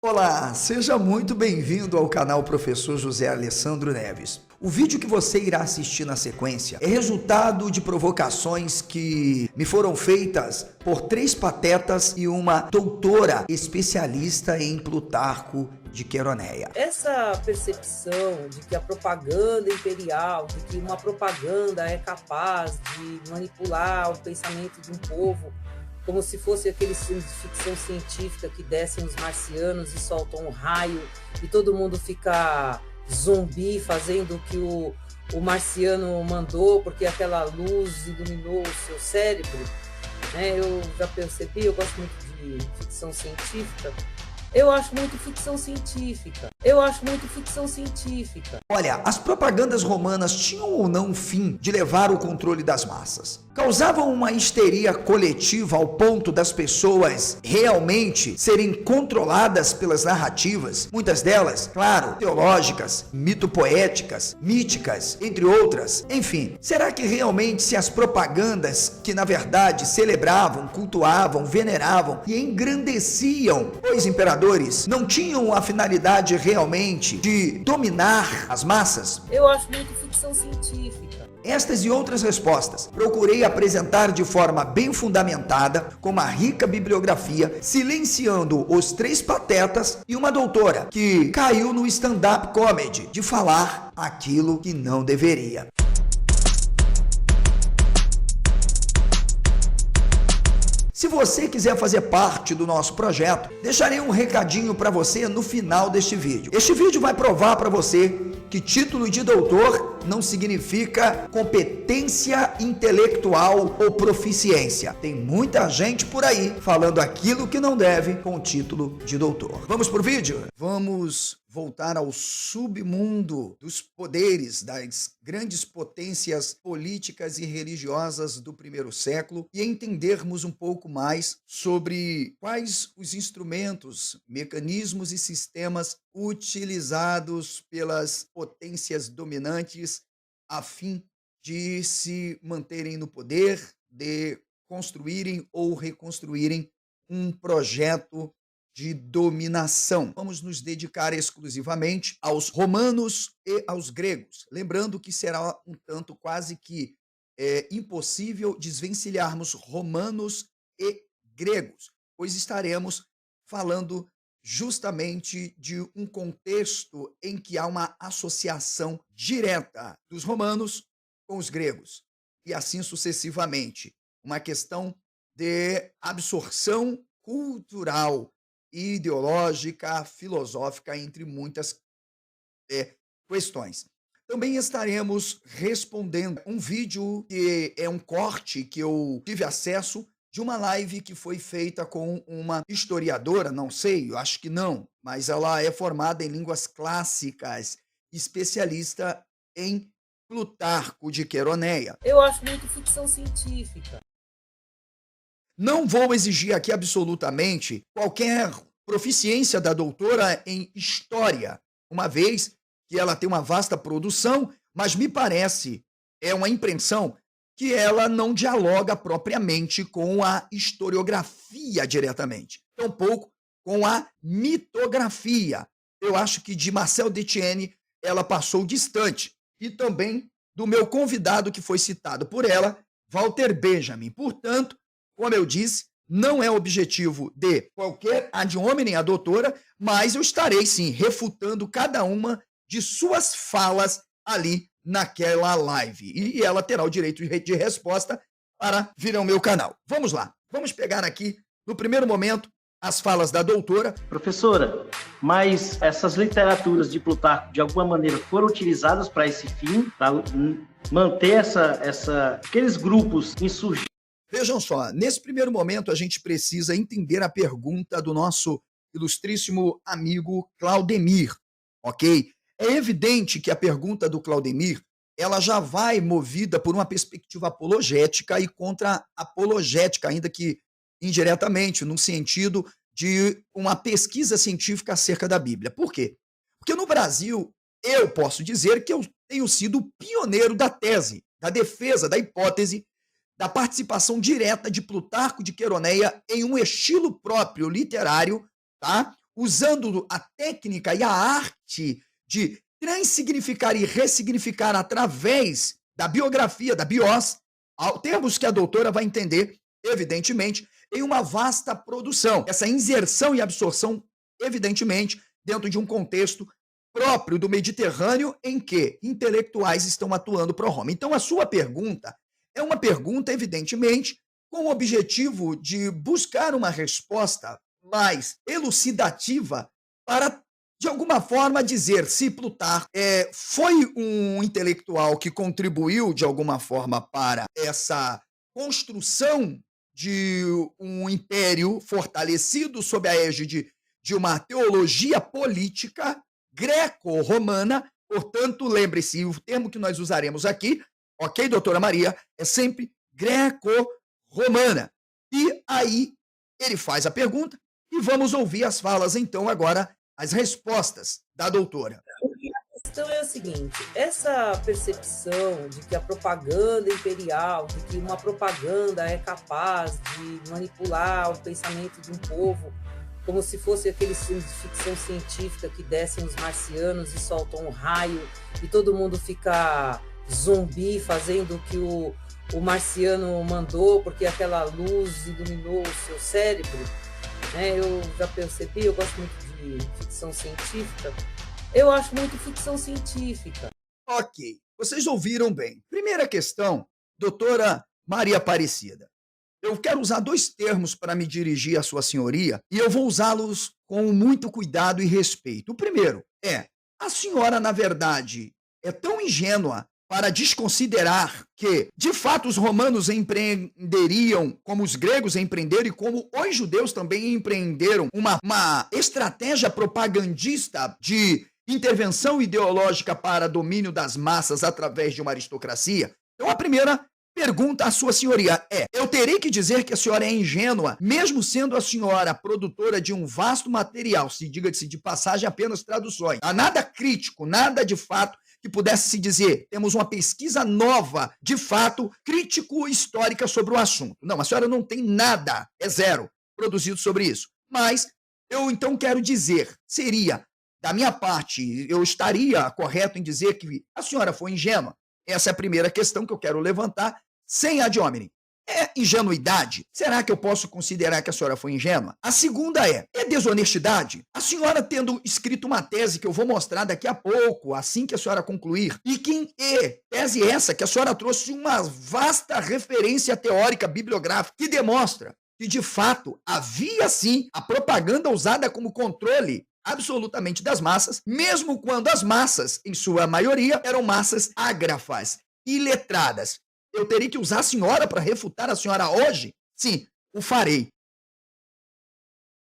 Olá, seja muito bem-vindo ao canal Professor José Alessandro Neves. O vídeo que você irá assistir na sequência é resultado de provocações que me foram feitas por 3 patetas e uma doutora especialista em Plutarco de Queroneia. Essa percepção de que a propaganda imperial, de que uma propaganda é capaz de manipular o pensamento de um povo, como se fosse aqueles filmes de ficção científica que descem os marcianos e soltam um raio e todo mundo fica zumbi fazendo o que o marciano mandou porque aquela luz iluminou o seu cérebro, né? Eu já percebi, eu gosto muito de ficção científica. Eu acho muito ficção científica. Olha, as propagandas romanas tinham ou não o fim de levar o controle das massas? Causavam uma histeria coletiva ao ponto das pessoas realmente serem controladas pelas narrativas, muitas delas, claro, teológicas, mitopoéticas, míticas, entre outras. Enfim, será que realmente se as propagandas que na verdade celebravam, cultuavam, veneravam e engrandeciam os imperadores não tinham a finalidade realmente de dominar as massas? Eu acho muito ficção científica. Estas e outras respostas procurei apresentar de forma bem fundamentada, com uma rica bibliografia, silenciando os 3 patetas e uma doutora que caiu no stand-up comedy de falar aquilo que não deveria. Se você quiser fazer parte do nosso projeto, deixarei um recadinho para você no final deste vídeo. Este vídeo vai provar para você que título de doutor não significa competência intelectual ou proficiência. Tem muita gente por aí falando aquilo que não deve com o título de doutor. Vamos pro vídeo? Vamos voltar ao submundo dos poderes das grandes potências políticas e religiosas do primeiro século e entendermos um pouco mais sobre quais os instrumentos, mecanismos e sistemas utilizados pelas potências dominantes a fim de se manterem no poder, de construírem ou reconstruírem um projeto de dominação. Vamos nos dedicar exclusivamente aos romanos e aos gregos, lembrando que será um tanto quase que impossível desvencilharmos romanos e gregos, pois estaremos falando justamente de um contexto em que há uma associação direta dos romanos com os gregos, e assim sucessivamente. Uma questão de absorção cultural, ideológica, filosófica, entre muitas questões. Também estaremos respondendo um vídeo que é um corte que eu tive acesso de uma live que foi feita com uma historiadora, não sei, eu acho que não, mas ela é formada em línguas clássicas, especialista em Plutarco de Queroneia. Eu acho muito ficção científica. Não vou exigir aqui absolutamente qualquer proficiência da doutora em história, uma vez que ela tem uma vasta produção, mas me parece, é uma impressão, que ela não dialoga propriamente com a historiografia diretamente, tampouco com a mitografia. Eu acho que de Marcel Detienne ela passou distante, e também do meu convidado que foi citado por ela, Walter Benjamin. Portanto, como eu disse, não é objetivo de qualquer ad hominem a doutora, mas eu estarei sim refutando cada uma de suas falas ali naquela live. E ela terá o direito de resposta para vir ao meu canal. Vamos lá, vamos pegar aqui, no primeiro momento, as falas da doutora. Professora, mas essas literaturas de Plutarco, de alguma maneira, foram utilizadas para esse fim, para manter aqueles grupos insurgentes? Vejam só, nesse primeiro momento a gente precisa entender a pergunta do nosso ilustríssimo amigo Claudemir, ok? É evidente que a pergunta do Claudemir, ela já vai movida por uma perspectiva apologética e contra-apologética, ainda que indiretamente, no sentido de uma pesquisa científica acerca da Bíblia. Por quê? Porque no Brasil, eu posso dizer que eu tenho sido pioneiro da tese, da defesa, da hipótese da participação direta de Plutarco de Queroneia em um estilo próprio literário, tá? usando a técnica e a arte de transsignificar e ressignificar através da biografia, da bios, termos que a doutora vai entender, evidentemente, em uma vasta produção. Essa inserção e absorção, evidentemente, dentro de um contexto próprio do Mediterrâneo em que intelectuais estão atuando pro Roma. Então, a sua pergunta é uma pergunta, evidentemente, com o objetivo de buscar uma resposta mais elucidativa para, de alguma forma, dizer se Plutarco foi um intelectual que contribuiu, de alguma forma, para essa construção de um império fortalecido sob a égide de uma teologia política greco-romana. Portanto, lembre-se, o termo que nós usaremos aqui, ok, doutora Maria, é sempre greco-romana. E aí ele faz a pergunta e vamos ouvir as falas, então, agora, as respostas da doutora. A questão é o seguinte, essa percepção de que a propaganda imperial, de que uma propaganda é capaz de manipular o pensamento de um povo, como se fosse aqueles filmes de ficção científica que descem os marcianos e soltam um raio e todo mundo fica zumbi fazendo o que o marciano mandou porque aquela luz iluminou o seu cérebro, né? Eu já percebi, eu gosto muito de ficção científica, eu acho muito ficção científica. Ok, vocês ouviram bem. Primeira questão, doutora Maria Aparecida. Eu quero usar dois termos para me dirigir à sua senhoria e eu vou usá-los com muito cuidado e respeito. O primeiro é, a senhora, na verdade, é tão ingênua para desconsiderar que, de fato, os romanos empreenderiam, como os gregos empreenderam e como os judeus também empreenderam, uma estratégia propagandista de intervenção ideológica para domínio das massas através de uma aristocracia? Então, a primeira pergunta à sua senhoria é, eu terei que dizer que a senhora é ingênua, mesmo sendo a senhora produtora de um vasto material, se diga-se de passagem, apenas traduções. Há nada crítico, nada de fato que pudesse se dizer, temos uma pesquisa nova, de fato, crítico-histórica sobre o assunto. Não, a senhora não tem nada, é zero, produzido sobre isso. Mas eu então quero dizer, seria, da minha parte, eu estaria correto em dizer que a senhora foi ingênua? Essa é a primeira questão que eu quero levantar, sem ad hominem. É ingenuidade? Será que eu posso considerar que a senhora foi ingênua? A segunda é desonestidade? A senhora tendo escrito uma tese que eu vou mostrar daqui a pouco, assim que a senhora concluir, e que tese essa que a senhora trouxe uma vasta referência teórica bibliográfica que demonstra que, de fato, havia sim a propaganda usada como controle absolutamente das massas, mesmo quando as massas, em sua maioria, eram massas ágrafas, iletradas. Eu teria que usar a senhora para refutar a senhora hoje? Sim, o farei.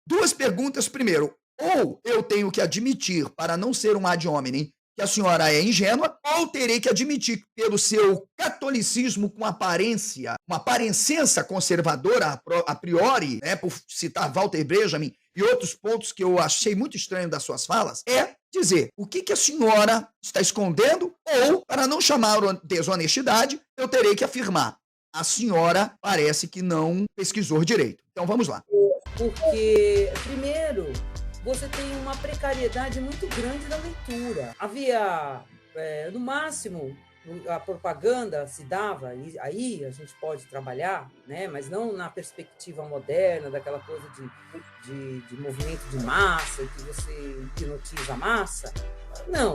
Duas perguntas. Primeiro, ou eu tenho que admitir, para não ser um ad hominem, que a senhora é ingênua, ou terei que admitir que, pelo seu catolicismo com aparência, uma aparência conservadora a priori, né, por citar Walter Benjamin e outros pontos que eu achei muito estranho das suas falas, é dizer o que a senhora está escondendo, ou, para não chamar desonestidade, eu terei que afirmar, a senhora parece que não pesquisou direito. Então vamos lá. Porque, primeiro, você tem uma precariedade muito grande da leitura. Havia, no máximo, a propaganda se dava, e aí a gente pode trabalhar, né? Mas não na perspectiva moderna, daquela coisa de movimento de massa, que você hipnotiza a massa. Não,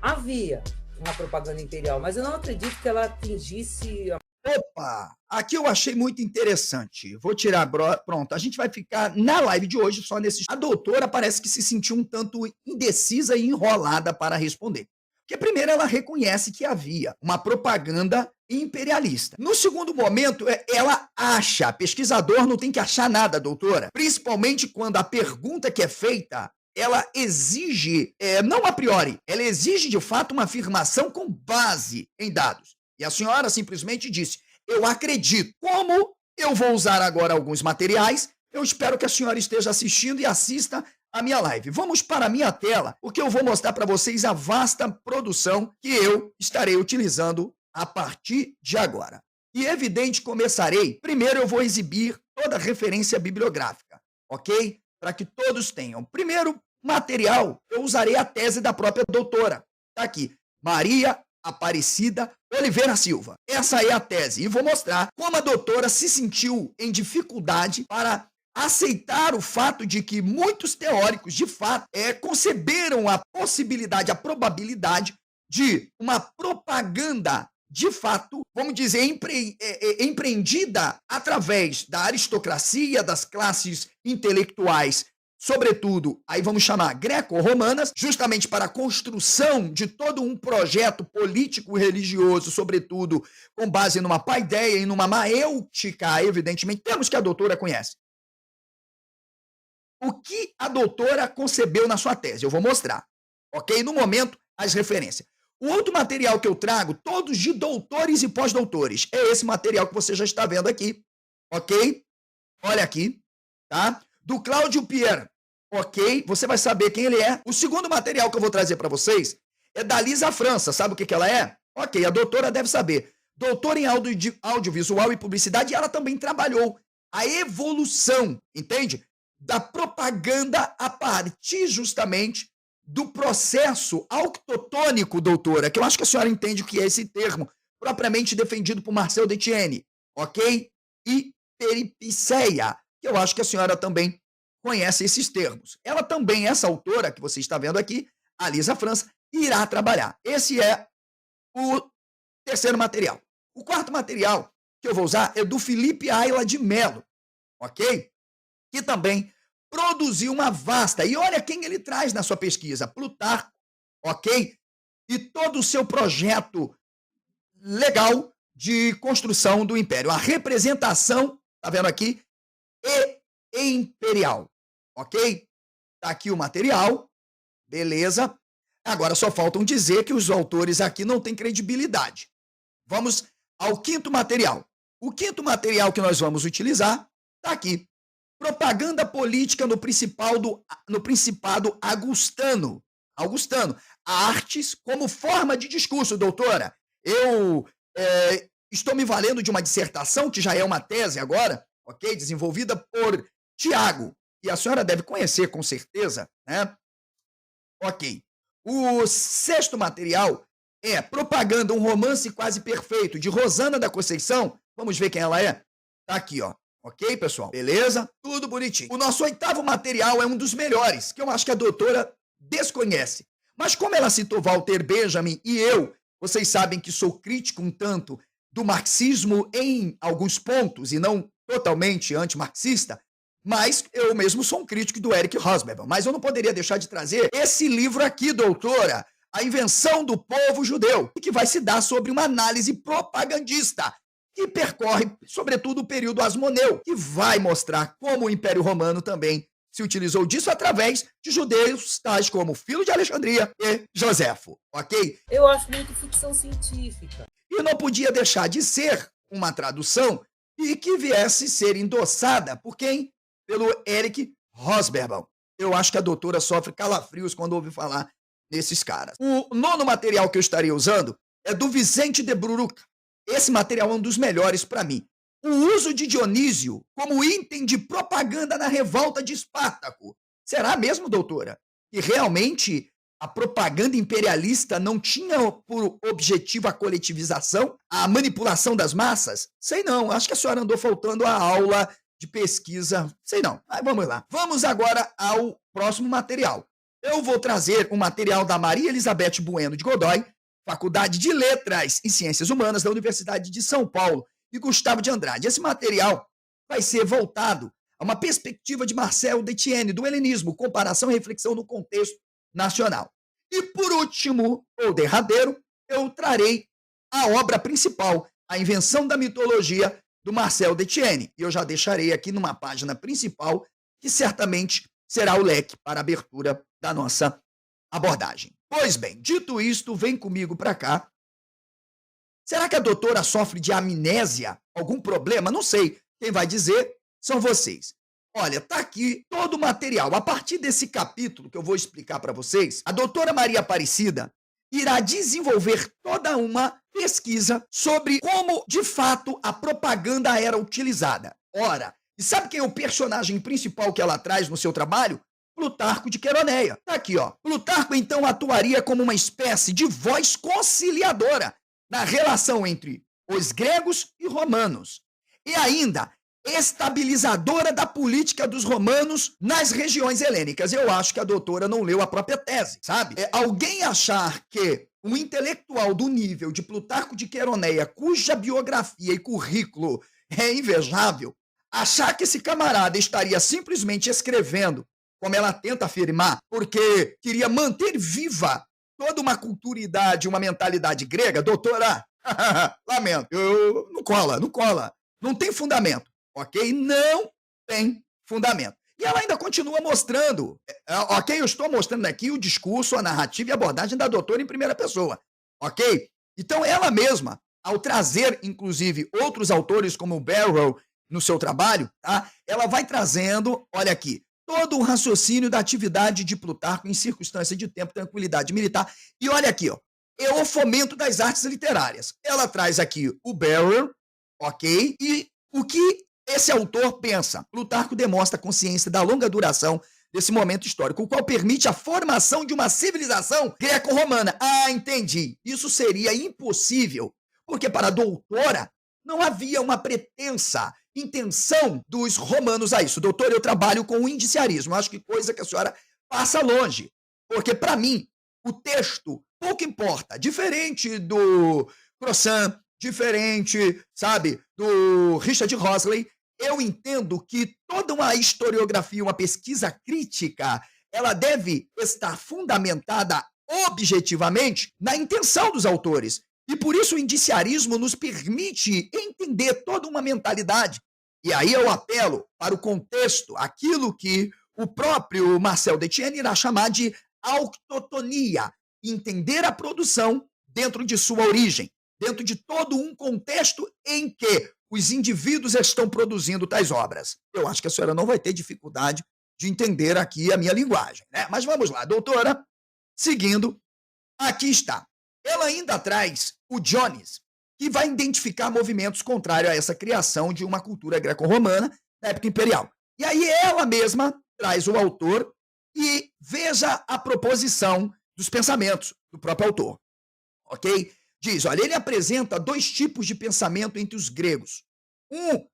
havia uma propaganda imperial, mas eu não acredito que ela atingisse... Opa, aqui eu achei muito interessante. Vou tirar, pronto, a gente vai ficar na live de hoje só nesse... A doutora parece que se sentiu um tanto indecisa e enrolada para responder. Porque primeiro ela reconhece que havia uma propaganda imperialista. No segundo momento, ela acha, pesquisador não tem que achar nada, doutora, principalmente quando a pergunta que é feita, ela exige, não a priori, ela exige de fato uma afirmação com base em dados. E a senhora simplesmente disse, eu acredito. Como eu vou usar agora alguns materiais, eu espero que a senhora esteja assistindo e assista a minha live. Vamos para a minha tela, porque eu vou mostrar para vocês a vasta produção que eu estarei utilizando a partir de agora. E evidente, começarei, primeiro eu vou exibir toda a referência bibliográfica, ok? para que todos tenham. Primeiro material, eu usarei a tese da própria doutora. Está aqui, Maria Aparecida Oliveira Silva. Essa é a tese. E vou mostrar como a doutora se sentiu em dificuldade para aceitar o fato de que muitos teóricos, de fato, conceberam a possibilidade, a probabilidade de uma propaganda, de fato, vamos dizer, empreendida através da aristocracia, das classes intelectuais, sobretudo, aí vamos chamar greco-romanas, justamente para a construção de todo um projeto político-religioso, sobretudo com base numa paideia e numa maêutica, evidentemente, termos que a doutora conhece. O que a doutora concebeu na sua tese? Eu vou mostrar, ok? No momento, as referências. O outro material que eu trago, todos de doutores e pós-doutores, é esse material que você já está vendo aqui, ok? Olha aqui, tá? Do Cláudio Pierre, ok? Você vai saber quem ele é. O segundo material que eu vou trazer para vocês é da Lisa França. Sabe o que ela é? Ok, a doutora deve saber. Doutora em audiovisual e publicidade, e ela também trabalhou a evolução, entende? Da propaganda a partir justamente do processo auctotônico, doutora, que eu acho que a senhora entende o que é esse termo, propriamente defendido por Marcel Detienne, ok? E peripiceia, que eu acho que a senhora também conhece esses termos. Ela também, essa autora que você está vendo aqui, a Lisa França, irá trabalhar. Esse é o terceiro material. O quarto material que eu vou usar é do Felipe Ayla de Mello, ok? Que também produziu uma vasta, e olha quem ele traz na sua pesquisa, Plutarco, ok? E todo o seu projeto legal de construção do Império. A representação, tá vendo aqui? E imperial, ok? Tá aqui o material, beleza? Agora só faltam dizer que os autores aqui não têm credibilidade. Vamos ao quinto material. O quinto material que nós vamos utilizar tá aqui. Propaganda política no Principado Augustano. Artes como forma de discurso, doutora. Eu estou me valendo de uma dissertação, que já é uma tese agora, ok? Desenvolvida por Tiago. E a senhora deve conhecer, com certeza, né? Ok. O sexto material é Propaganda, um romance quase perfeito, de Rosana da Conceição. Vamos ver quem ela é? Tá aqui, ó. Ok, pessoal? Beleza? Tudo bonitinho. O nosso oitavo material é um dos melhores, que eu acho que a doutora desconhece. Mas como ela citou Walter Benjamin e eu, vocês sabem que sou crítico um tanto do marxismo em alguns pontos, e não totalmente antimarxista, mas eu mesmo sou um crítico do Eric Hobsbawm. Mas eu não poderia deixar de trazer esse livro aqui, doutora, A Invenção do Povo Judeu, que vai se dar sobre uma análise propagandista, que percorre, sobretudo, o período asmoneu, que vai mostrar como o Império Romano também se utilizou disso através de judeus tais como Filo de Alexandria e Joséfo, ok? Eu acho muito ficção científica. E não podia deixar de ser uma tradução e que viesse ser endossada por quem? Pelo Eric Hobsbawm. Eu acho que a doutora sofre calafrios quando ouve falar nesses caras. O nono material que eu estarei usando é do Vicente de Bruruca. Esse material é um dos melhores para mim. O uso de Dionísio como item de propaganda na revolta de Espartaco. Será mesmo, doutora, que realmente a propaganda imperialista não tinha por objetivo a coletivização, a manipulação das massas? Sei não, acho que a senhora andou faltando a aula de pesquisa. Sei não, mas vamos lá. Vamos agora ao próximo material. Eu vou trazer um material da Maria Elizabeth Bueno de Godoy, Faculdade de Letras e Ciências Humanas da Universidade de São Paulo, e Gustavo de Andrade. Esse material vai ser voltado a uma perspectiva de Marcel Detienne, do helenismo, comparação e reflexão no contexto nacional. E por último, ou derradeiro, eu trarei a obra principal, A Invenção da Mitologia, do Marcel Detienne. E eu já deixarei aqui numa página principal, que certamente será o leque para a abertura da nossa abordagem. Pois bem, dito isto, vem comigo para cá. Será que a doutora sofre de amnésia? Algum problema? Não sei. Quem vai dizer são vocês. Olha, tá aqui todo o material. A partir desse capítulo que eu vou explicar para vocês, a doutora Maria Aparecida irá desenvolver toda uma pesquisa sobre como, de fato, a propaganda era utilizada. Ora, E sabe quem é o personagem principal que ela traz no seu trabalho? Plutarco de Queroneia. Tá aqui, ó. Plutarco, então, atuaria como uma espécie de voz conciliadora na relação entre os gregos e romanos. E ainda, estabilizadora da política dos romanos nas regiões helênicas. Eu acho que a doutora não leu a própria tese, sabe? Alguém achar que um intelectual do nível de Plutarco de Queroneia, cuja biografia e currículo é invejável, achar que esse camarada estaria simplesmente escrevendo, como ela tenta afirmar, porque queria manter viva toda uma culturidade, uma mentalidade grega, doutora, lamento, não cola, não tem fundamento, ok? Não tem fundamento. E ela ainda continua mostrando, ok? Eu estou mostrando aqui o discurso, a narrativa e a abordagem da doutora em primeira pessoa, ok? Então ela mesma, ao trazer, inclusive, outros autores como o Barrow no seu trabalho, tá? Ela vai trazendo, olha aqui, todo o raciocínio da atividade de Plutarco em circunstância de tempo, tranquilidade militar. E olha aqui, ó, é o fomento das artes literárias. Ela traz aqui o Barrow, ok? E o que esse autor pensa? Plutarco demonstra a consciência da longa duração desse momento histórico, o qual permite a formação de uma civilização greco-romana. Ah, entendi. Isso seria impossível, porque para a doutora não havia uma pretensa intenção dos romanos a isso. Doutor, eu trabalho com o indiciarismo. Acho que coisa que a senhora passa longe. Porque, para mim, o texto pouco importa. Diferente do Crossan, diferente, sabe, do Richard Horsley, eu entendo que toda uma historiografia, uma pesquisa crítica, ela deve estar fundamentada objetivamente na intenção dos autores. E por isso o indiciarismo nos permite entender toda uma mentalidade. E aí eu apelo para o contexto, aquilo que o próprio Marcel Detienne irá chamar de autotonia, entender a produção dentro de sua origem, dentro de todo um contexto em que os indivíduos estão produzindo tais obras. Eu acho que a senhora não vai ter dificuldade de entender aqui a minha linguagem, né? Mas vamos lá, doutora, seguindo, aqui está. Ela ainda traz o Jones, que vai identificar movimentos contrários a essa criação de uma cultura greco-romana na época imperial. E aí ela mesma traz o autor e veja a proposição dos pensamentos do próprio autor, ok? Diz, olha, ele apresenta dois tipos de pensamento entre os gregos. Um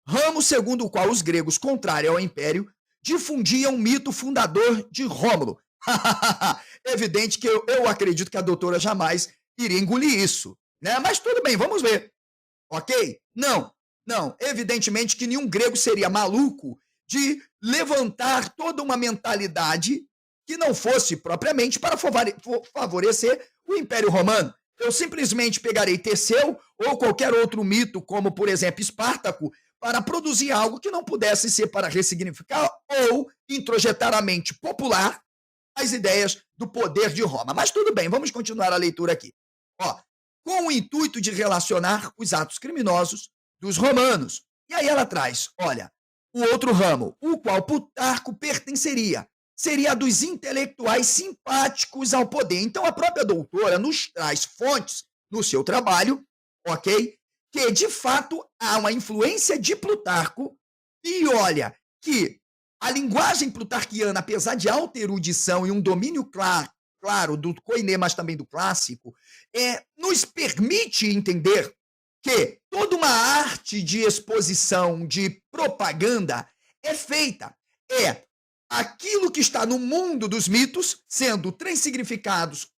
ramo segundo o qual os gregos, contrário ao império, difundiam um mito fundador de Rômulo. Evidente que eu acredito que a doutora jamais iria engolir isso, né? Mas tudo bem, vamos ver, ok? Não, evidentemente que nenhum grego seria maluco de levantar toda uma mentalidade que não fosse propriamente para favorecer o Império Romano. Eu simplesmente pegarei Teseu ou qualquer outro mito, como, por exemplo, Espartaco, para produzir algo que não pudesse ser para ressignificar ou introjetar a mente popular as ideias do poder de Roma. Mas tudo bem, vamos continuar a leitura aqui. Ó, com o intuito de relacionar os atos criminosos dos romanos. E aí ela traz, olha, o outro ramo, o qual Plutarco pertenceria, seria a dos intelectuais simpáticos ao poder. Então, a própria doutora nos traz fontes no seu trabalho, ok? Que, de fato, há uma influência de Plutarco e, olha, que a linguagem plutarquiana, apesar de alta erudição e um domínio claro do koiné, mas também do clássico, nos permite entender que toda uma arte de exposição, de propaganda, é feita. Aquilo que está no mundo dos mitos, sendo transsignificados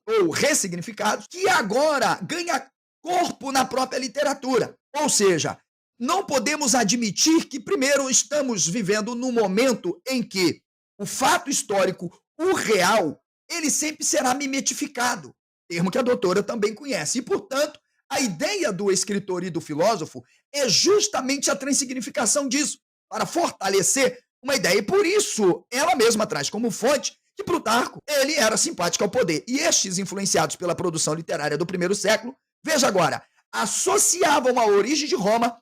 ou ressignificados, que agora ganha corpo na própria literatura. Ou seja, não podemos admitir que, primeiro, estamos vivendo num momento em que o fato histórico, o real, ele sempre será mimetificado, termo que a doutora também conhece. E, portanto, a ideia do escritor e do filósofo é justamente a transsignificação disso, para fortalecer uma ideia. E por isso, ela mesma traz como fonte que Plutarco, ele era simpático ao poder. E estes, influenciados pela produção literária do primeiro século, veja agora, associavam a origem de Roma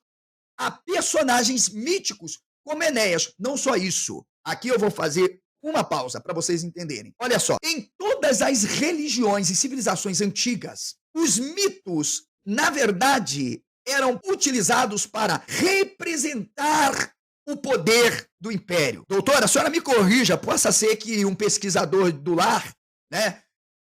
a personagens míticos como Enéas. Não só isso. Aqui eu vou fazer uma pausa para vocês entenderem. Olha só, em todas as religiões e civilizações antigas, os mitos, na verdade, eram utilizados para representar o poder do império. Doutora, a senhora me corrija, possa ser que um pesquisador do lar, né,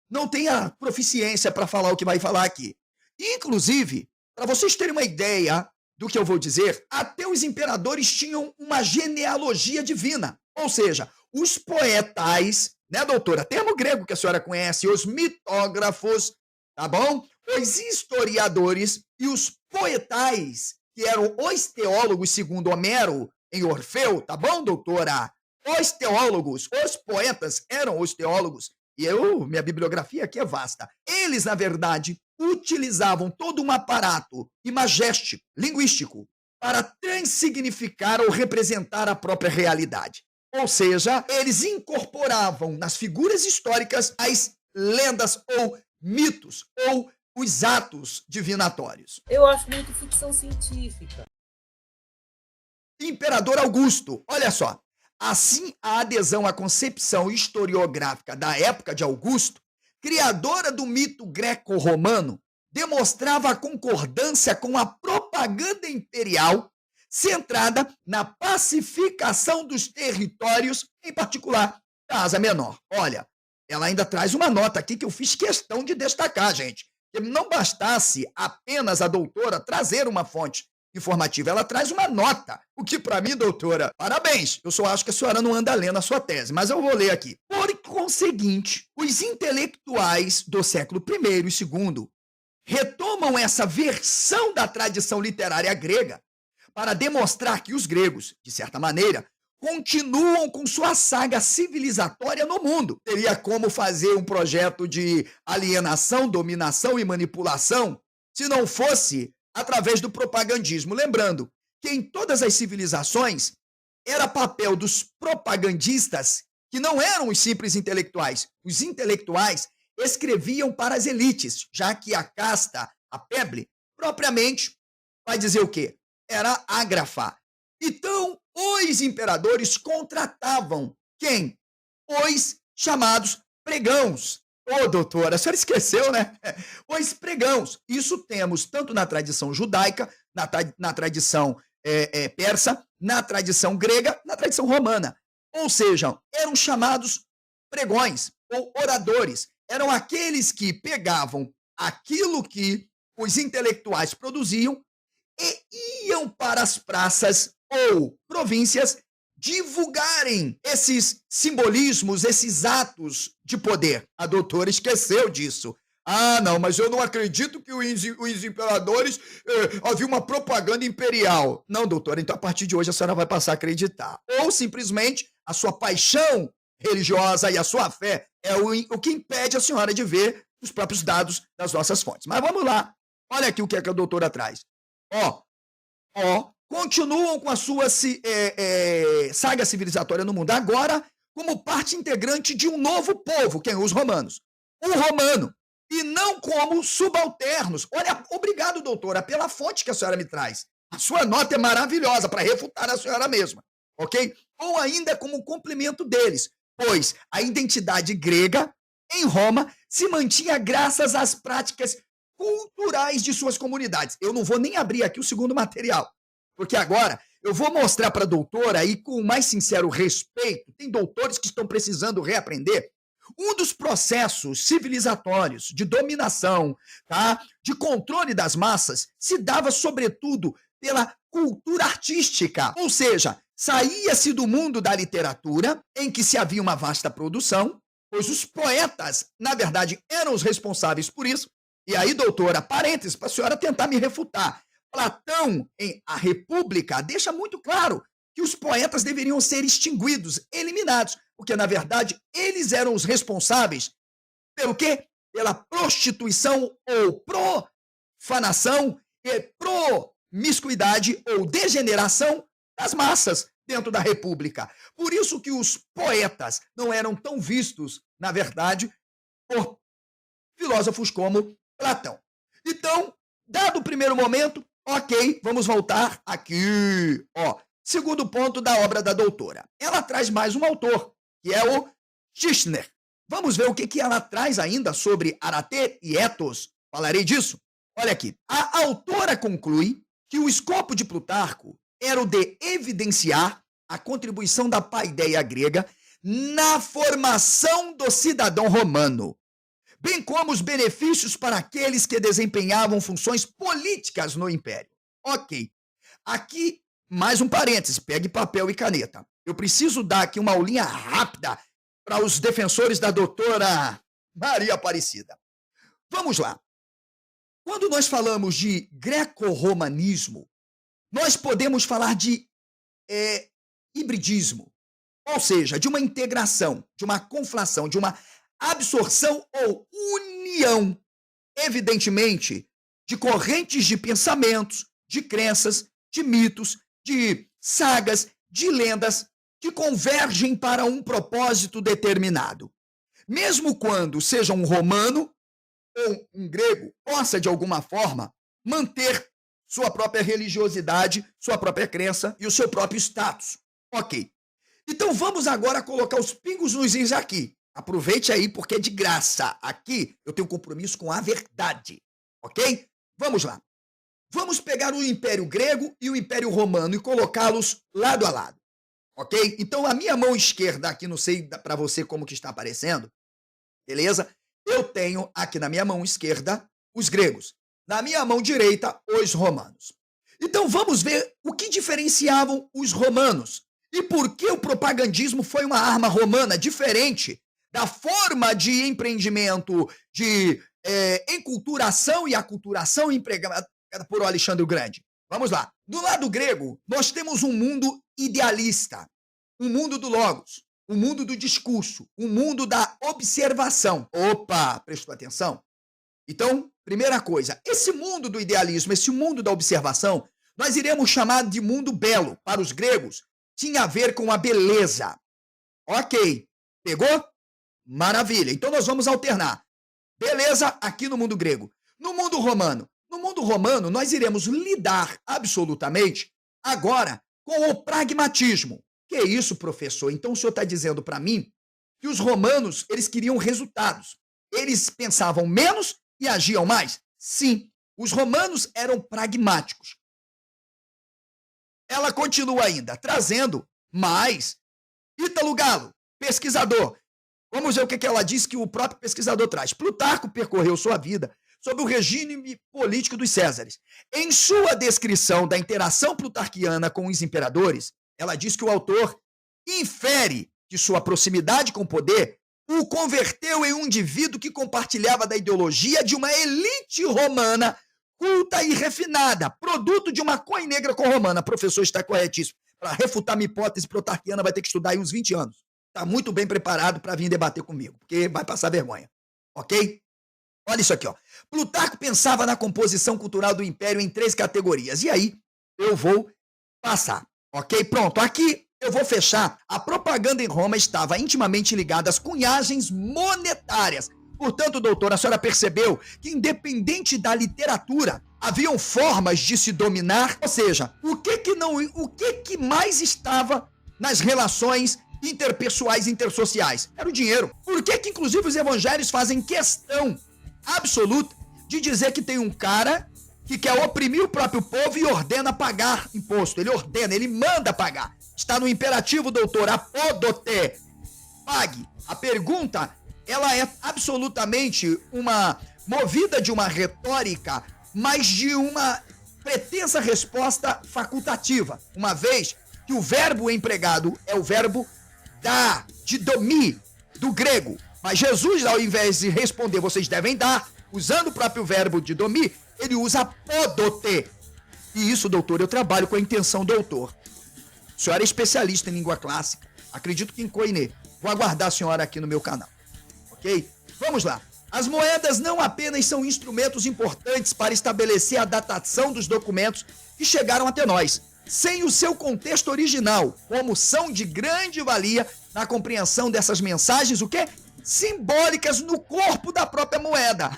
não tenha proficiência para falar o que vai falar aqui. Inclusive, para vocês terem uma ideia do que eu vou dizer, até os imperadores tinham uma genealogia divina. Ou seja, os poetais, né, doutora? Termo grego que a senhora conhece, os mitógrafos, tá bom? Os historiadores e os poetais, que eram os teólogos, segundo Homero, em Orfeu, tá bom, doutora? Os teólogos, os poetas eram os teólogos. E minha bibliografia aqui é vasta. Eles, na verdade, utilizavam todo um aparato imagéstico, linguístico, para transsignificar ou representar a própria realidade. Ou seja, eles incorporavam nas figuras históricas as lendas ou mitos ou os atos divinatórios. Eu acho muito ficção científica. Imperador Augusto, olha só. Assim, a adesão à concepção historiográfica da época de Augusto, criadora do mito greco-romano, demonstrava a concordância com a propaganda imperial centrada na pacificação dos territórios, em particular da Ásia Menor. Olha, ela ainda traz uma nota aqui que eu fiz questão de destacar, gente. Que não bastasse apenas a doutora trazer uma fonte informativa, ela traz uma nota. O que, para mim, doutora, parabéns. Eu só acho que a senhora não anda lendo a sua tese, mas eu vou ler aqui. Por conseguinte, os intelectuais do século I e II retomam essa versão da tradição literária grega para demonstrar que os gregos, de certa maneira, continuam com sua saga civilizatória no mundo. Teria como fazer um projeto de alienação, dominação e manipulação se não fosse através do propagandismo. Lembrando que em todas as civilizações era papel dos propagandistas, que não eram os simples intelectuais. Os intelectuais escreviam para as elites, já que a casta, a plebe, propriamente, vai dizer o quê? Era ágrafa. Então, os imperadores contratavam quem? Os chamados pregãos. Ô, doutora, a senhora esqueceu, né? Os pregãos. Isso temos tanto na tradição judaica, na tradição persa, na tradição grega, na tradição romana. Ou seja, eram chamados pregões ou oradores. Eram aqueles que pegavam aquilo que os intelectuais produziam e iam para as praças ou províncias divulgarem esses simbolismos, esses atos de poder. A doutora esqueceu disso. Ah, não, mas eu não acredito que os imperadores havia uma propaganda imperial. Não, doutora, então a partir de hoje a senhora vai passar a acreditar. Ou simplesmente a sua paixão religiosa e a sua fé é o que impede a senhora de ver os próprios dados das nossas fontes. Mas vamos lá. Olha aqui o que é que a doutora traz. Continuam com a sua saga civilizatória no mundo, agora como parte integrante de um novo povo, quem? Os romanos. Um romano, e não como subalternos. Olha, obrigado, doutora, pela fonte que a senhora me traz. A sua nota é maravilhosa para refutar a senhora mesma, ok? Ou ainda como complemento deles, pois a identidade grega em Roma se mantinha graças às práticas culturais de suas comunidades. Eu não vou nem abrir aqui o segundo material, porque agora eu vou mostrar para a doutora, e com o mais sincero respeito, tem doutores que estão precisando reaprender, um dos processos civilizatórios de dominação, tá, de controle das massas, se dava sobretudo pela cultura artística, ou seja, saía-se do mundo da literatura, em que se havia uma vasta produção, pois os poetas, na verdade, eram os responsáveis por isso. E aí, doutora, parênteses, para a senhora tentar me refutar. Platão, em A República, deixa muito claro que os poetas deveriam ser extinguidos, eliminados, porque, na verdade, eles eram os responsáveis pelo quê? Pela prostituição ou profanação e promiscuidade ou degeneração das massas dentro da República. Por isso que os poetas não eram tão vistos, na verdade, por filósofos como Platão. Então, dado o primeiro momento, ok, vamos voltar aqui. Segundo ponto da obra da doutora. Ela traz mais um autor, que é o Tishner. Vamos ver o que ela traz ainda sobre Arete e Etos. Falarei disso. Olha aqui. A autora conclui que o escopo de Plutarco era o de evidenciar a contribuição da paideia grega na formação do cidadão romano, bem como os benefícios para aqueles que desempenhavam funções políticas no império. Ok, aqui mais um parêntese, pegue papel e caneta. Eu preciso dar aqui uma aulinha rápida para os defensores da doutora Maria Aparecida. Vamos lá. Quando nós falamos de greco-romanismo, nós podemos falar de hibridismo, ou seja, de uma integração, de uma conflação, de uma absorção ou união, evidentemente, de correntes de pensamentos, de crenças, de mitos, de sagas, de lendas que convergem para um propósito determinado. Mesmo quando seja um romano ou um grego, possa, de alguma forma, manter sua própria religiosidade, sua própria crença e o seu próprio status. Ok. Então vamos agora colocar os pingos nos is aqui. Aproveite aí porque é de graça. Aqui eu tenho compromisso com a verdade. Ok? Vamos lá. Vamos pegar o Império Grego e o Império Romano e colocá-los lado a lado. Ok? Então a minha mão esquerda aqui, não sei para você como que está aparecendo, beleza? Eu tenho aqui na minha mão esquerda os gregos. Na minha mão direita, os romanos. Então vamos ver o que diferenciavam os romanos e por que o propagandismo foi uma arma romana diferente da forma de empreendimento, de enculturação e aculturação empregada por Alexandre o Grande. Vamos lá. Do lado grego, nós temos um mundo idealista, um mundo do logos, um mundo do discurso, um mundo da observação. Opa, prestou atenção? Então, primeira coisa, esse mundo do idealismo, esse mundo da observação, nós iremos chamar de mundo belo. Para os gregos, tinha a ver com a beleza. Ok, pegou? Maravilha. Então nós vamos alternar. Beleza aqui no mundo grego. No mundo romano, nós iremos lidar absolutamente agora com o pragmatismo. Que é isso, professor? Então o senhor está dizendo para mim que os romanos, eles queriam resultados. Eles pensavam menos e agiam mais? Sim, os romanos eram pragmáticos. Ela continua ainda, trazendo mais. Ítalo Galo, pesquisador. Vamos ver o que ela diz que o próprio pesquisador traz. Plutarco percorreu sua vida sob o regime político dos Césares. Em sua descrição da interação plutarquiana com os imperadores, ela diz que o autor infere que sua proximidade com o poder o converteu em um indivíduo que compartilhava da ideologia de uma elite romana culta e refinada, produto de uma coinegra com-romana. Professor, está corretíssimo. Para refutar minha hipótese plutarquiana vai ter que estudar aí uns 20 anos. Está muito bem preparado para vir debater comigo, porque vai passar vergonha. Ok? Olha isso aqui, ó. Plutarco pensava na composição cultural do império em 3 categorias. E aí, eu vou passar. Ok? Pronto. Aqui eu vou fechar. A propaganda em Roma estava intimamente ligada às cunhagens monetárias. Portanto, doutora, a senhora percebeu que, independente da literatura, haviam formas de se dominar? Ou seja, o que mais estava nas relações interpessoais e intersociais? Era o dinheiro. Por que inclusive, os evangelhos fazem questão absoluta de dizer que tem um cara que quer oprimir o próprio povo e ordena pagar imposto? Ele ordena, ele manda pagar. Está no imperativo, doutor, apodote. Pague. A pergunta, ela é absolutamente uma movida de uma retórica, mas de uma pretensa resposta facultativa, uma vez que o verbo empregado é o verbo dar, de domi, do grego. Mas Jesus, ao invés de responder, vocês devem dar, usando o próprio verbo de domi, ele usa podote. E isso, doutor, eu trabalho com a intenção do autor. A senhora é especialista em língua clássica. Acredito que em koiné. Vou aguardar a senhora aqui no meu canal. Ok? Vamos lá. As moedas não apenas são instrumentos importantes para estabelecer a datação dos documentos que chegaram até nós, sem o seu contexto original, como são de grande valia na compreensão dessas mensagens, o quê? Simbólicas no corpo da própria moeda.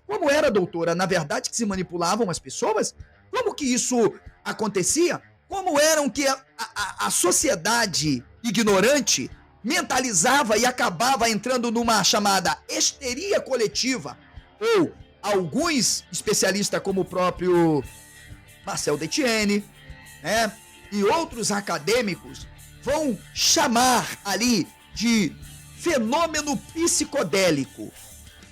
Como era, doutora? Na verdade que se manipulavam as pessoas? Como que isso acontecia? Como eram que a sociedade ignorante mentalizava e acabava entrando numa chamada histeria coletiva, ou alguns especialistas como o próprio Marcel Detienne, e outros acadêmicos vão chamar ali de fenômeno psicodélico,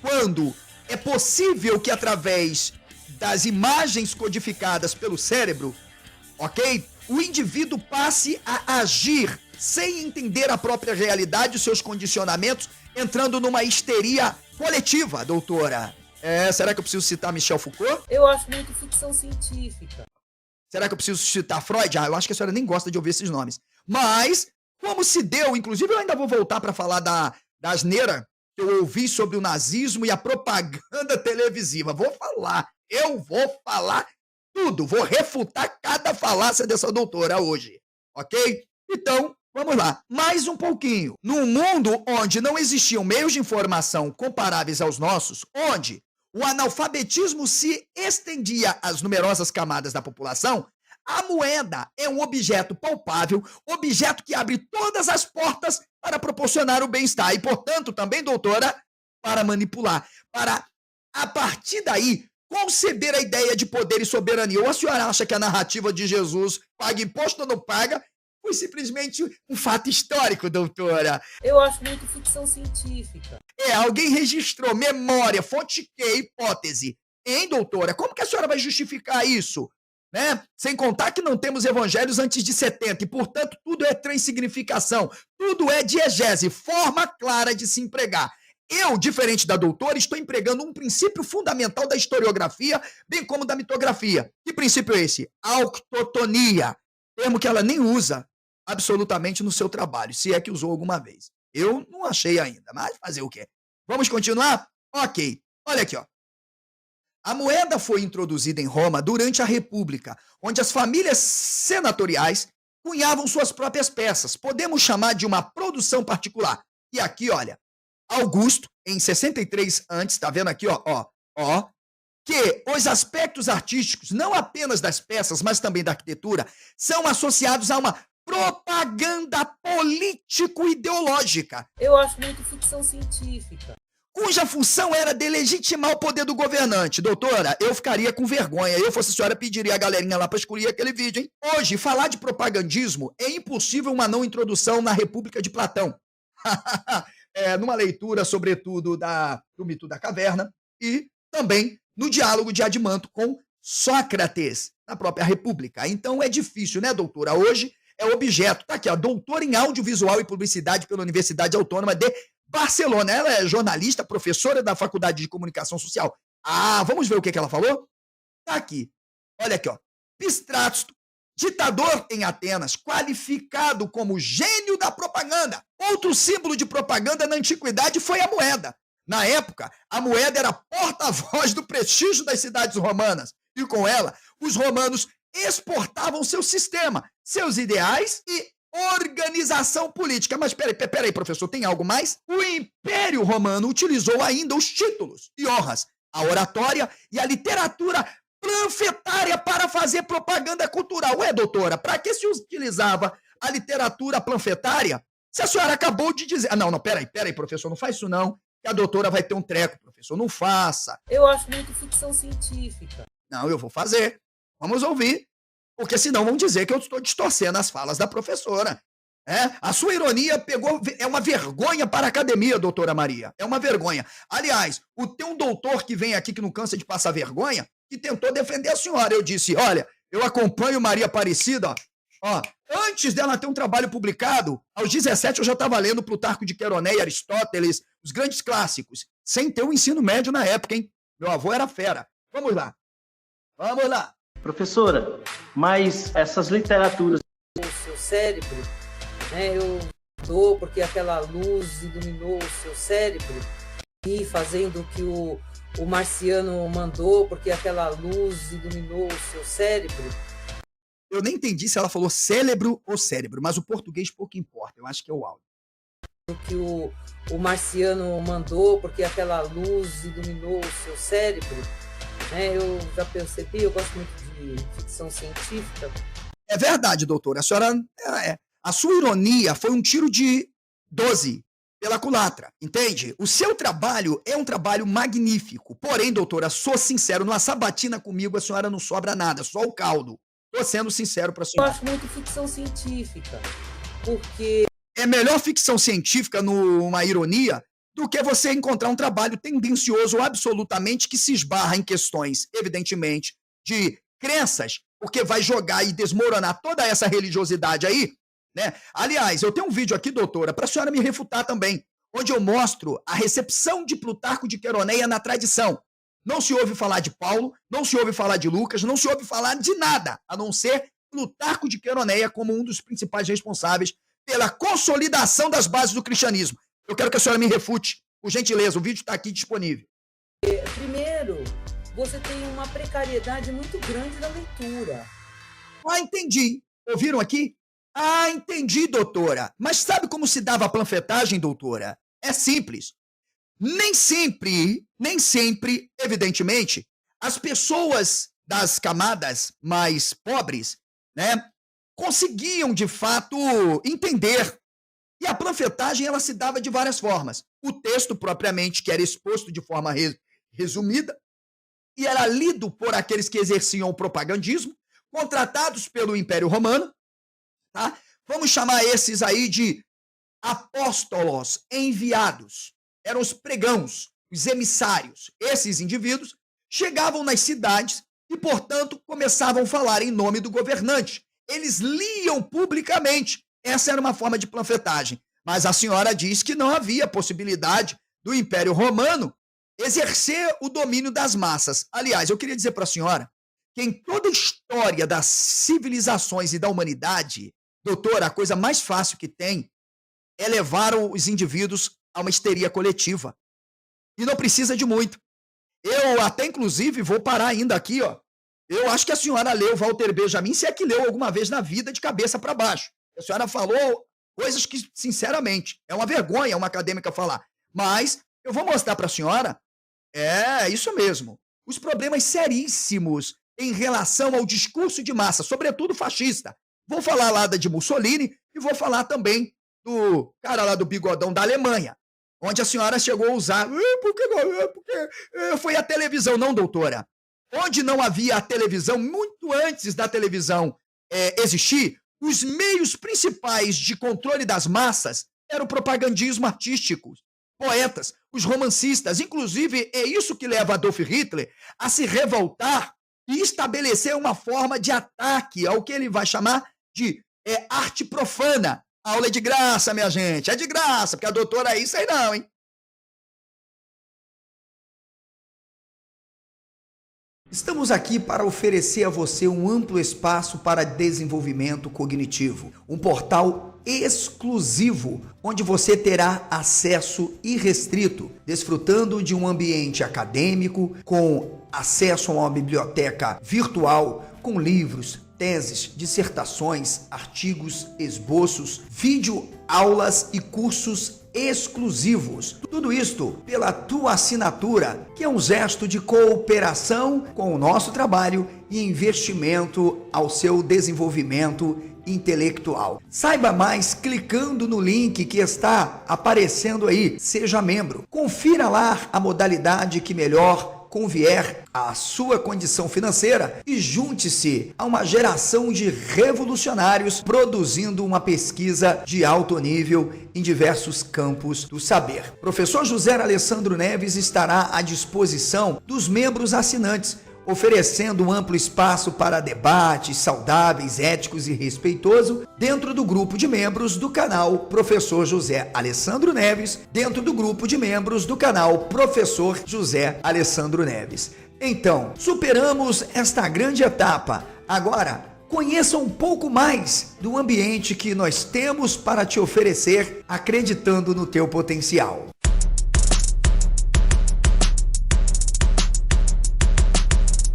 quando é possível que através das imagens codificadas pelo cérebro, ok? O indivíduo passe a agir sem entender a própria realidade, os seus condicionamentos, entrando numa histeria coletiva, doutora. Será que eu preciso citar Michel Foucault? Eu acho muito ficção científica. Será que eu preciso citar Freud? Eu acho que a senhora nem gosta de ouvir esses nomes. Mas, como se deu, inclusive eu ainda vou voltar para falar da asneira que eu ouvi sobre o nazismo e a propaganda televisiva. Eu vou falar tudo, vou refutar cada falácia dessa doutora hoje, ok? Então, vamos lá, mais um pouquinho. Num mundo onde não existiam meios de informação comparáveis aos nossos, onde o analfabetismo se estendia às numerosas camadas da população, a moeda é um objeto palpável, objeto que abre todas as portas para proporcionar o bem-estar e, portanto, também, doutora, para manipular, para, a partir daí, conceber a ideia de poder e soberania. Ou a senhora acha que a narrativa de Jesus, paga imposto ou não paga, foi simplesmente um fato histórico, doutora? Eu acho muito ficção científica. Alguém registrou memória, fonte que, hipótese. Hein, doutora? Como que a senhora vai justificar isso? Sem contar que não temos evangelhos antes de 70 e, portanto, tudo é transsignificação, tudo é diegese, forma clara de se empregar. Eu, diferente da doutora, estou empregando um princípio fundamental da historiografia, bem como da mitografia. Que princípio é esse? Autotonia, termo que ela nem usa absolutamente no seu trabalho, se é que usou alguma vez. Eu não achei ainda, mas fazer o quê? Vamos continuar? Ok, olha aqui, ó. A moeda foi introduzida em Roma durante a República, onde as famílias senatoriais cunhavam suas próprias peças. Podemos chamar de uma produção particular. E aqui, olha, Augusto, em 63 antes, tá vendo aqui, ó, que os aspectos artísticos, não apenas das peças, mas também da arquitetura, são associados a uma propaganda político-ideológica. Eu acho muito ficção científica. Cuja função era delegitimar o poder do governante. Doutora, eu ficaria com vergonha. Eu fosse a senhora, pediria a galerinha lá para escolher aquele vídeo, hein? Hoje, falar de propagandismo é impossível uma não introdução na República de Platão. Numa leitura, sobretudo, do mito da caverna e também no diálogo de Adimanto com Sócrates, na própria República. Então é difícil, né, doutora? Hoje é objeto. Tá aqui, ó, doutora em audiovisual e publicidade pela Universidade Autônoma de Barcelona. Ela é jornalista, professora da Faculdade de Comunicação Social. Vamos ver o que ela falou? Tá aqui. Olha aqui, ó. Pistrásto, ditador em Atenas, qualificado como gênio da propaganda. Outro símbolo de propaganda na antiguidade foi a moeda. Na época, a moeda era porta-voz do prestígio das cidades romanas. E com ela, os romanos exportavam seu sistema, seus ideais e organização política. Mas peraí, professor, tem algo mais? O Império Romano utilizou ainda os títulos e honras, a oratória e a literatura panfletária para fazer propaganda cultural. Doutora, para que se utilizava a literatura panfletária? Se a senhora acabou de dizer... Peraí, professor, não faz isso não, que a doutora vai ter um treco, professor, não faça. Eu acho muito ficção científica. Não, eu vou fazer. Vamos ouvir. Porque senão vão dizer que eu estou distorcendo as falas da professora. A sua ironia é uma vergonha para a academia, doutora Maria. É uma vergonha. Aliás, tem um doutor que vem aqui que não cansa de passar vergonha, que tentou defender a senhora. Eu disse, olha, eu acompanho Maria Aparecida, ó, antes dela ter um trabalho publicado, aos 17 eu já estava lendo Plutarco de Queronea, Aristóteles, os grandes clássicos, sem ter o ensino médio na época, hein? Meu avô era fera. Vamos lá. Professora, mas essas literaturas... O seu cérebro, eu dou porque aquela luz iluminou o seu cérebro e fazendo o que o marciano mandou porque aquela luz iluminou o seu cérebro. Eu nem entendi se ela falou cérebro ou cérebro, mas o português pouco importa, eu acho que é o áudio. O que o marciano mandou porque aquela luz iluminou o seu cérebro. Eu já percebi, eu gosto muito de ficção científica. É verdade, doutora. A senhora... A sua ironia foi um tiro de 12 pela culatra, entende? O seu trabalho é um trabalho magnífico. Porém, doutora, sou sincero, numa sabatina comigo a senhora não sobra nada, só o caldo. Tô sendo sincero para a Eu senhora. acho muito ficção científica, porque É melhor ficção científica, numa ironia, do que você encontrar um trabalho tendencioso absolutamente que se esbarra em questões, evidentemente, de crenças, porque vai jogar e desmoronar toda essa religiosidade aí, né? Aliás, eu tenho um vídeo aqui, doutora, para a senhora me refutar também, onde eu mostro a recepção de Plutarco de Queroneia na tradição. Não se ouve falar de Paulo, não se ouve falar de Lucas, não se ouve falar de nada, a não ser Plutarco de Queroneia como um dos principais responsáveis pela consolidação das bases do cristianismo. Eu quero que a senhora me refute, por gentileza, o vídeo está aqui disponível. primeiro, você tem uma precariedade muito grande da leitura. Ah, entendi. Ouviram aqui? Ah, entendi, doutora. Mas sabe como se dava a panfletagem, doutora? É simples. Nem sempre, evidentemente, as pessoas das camadas mais pobres, né, conseguiam, de fato, entender. E a panfletagem, ela se dava de várias formas. O texto, propriamente, que era exposto de forma resumida, e era lido por aqueles que exerciam o propagandismo, contratados pelo Império Romano, tá? Vamos chamar esses aí de apóstolos enviados. Eram os pregãos, os emissários. Esses indivíduos chegavam nas cidades e, portanto, começavam a falar em nome do governante. Eles liam publicamente. Essa era uma forma de panfletagem. Mas a senhora diz que não havia possibilidade do Império Romano exercer o domínio das massas. Aliás, eu queria dizer para a senhora que em toda a história das civilizações e da humanidade, doutora, a coisa mais fácil que tem é levar os indivíduos a uma histeria coletiva. E não precisa de muito. Eu até, inclusive, vou parar ainda aqui, ó. Eu acho que a senhora leu Walter Benjamin, se é que leu alguma vez na vida, de cabeça para baixo. A senhora falou coisas que, sinceramente, é uma vergonha uma acadêmica falar. Mas eu vou mostrar para a senhora, isso mesmo, os problemas seríssimos em relação ao discurso de massa, sobretudo fascista. Vou falar lá de Mussolini e vou falar também do cara lá do bigodão da Alemanha, onde a senhora chegou a usar, porque foi a televisão. Não, doutora. Onde não havia a televisão, muito antes da televisão existir, os meios principais de controle das massas eram o propagandismo artístico, poetas, os romancistas. Inclusive, é isso que leva Adolf Hitler a se revoltar e estabelecer uma forma de ataque ao que ele vai chamar de arte profana. A aula é de graça, minha gente, é de graça, porque a doutora aí sei não, hein? Estamos aqui para oferecer a você um amplo espaço para desenvolvimento cognitivo, um portal exclusivo, onde você terá acesso irrestrito, desfrutando de um ambiente acadêmico, com acesso a uma biblioteca virtual, com livros, teses, dissertações, artigos, esboços, videoaulas e cursos exclusivos. Tudo isto pela tua assinatura, que é um gesto de cooperação com o nosso trabalho e investimento ao seu desenvolvimento intelectual. Saiba mais clicando no link que está aparecendo aí. Seja membro. Confira lá a modalidade que melhor convier à sua condição financeira e junte-se a uma geração de revolucionários produzindo uma pesquisa de alto nível em diversos campos do saber. Professor José Alessandro Neves estará à disposição dos membros assinantes, oferecendo um amplo espaço para debates saudáveis, éticos e respeitosos dentro do grupo de membros do canal Professor José Alessandro Neves, dentro do grupo de membros do canal Professor José Alessandro Neves. Então, superamos esta grande etapa. Agora, conheça um pouco mais do ambiente que nós temos para te oferecer, acreditando no teu potencial.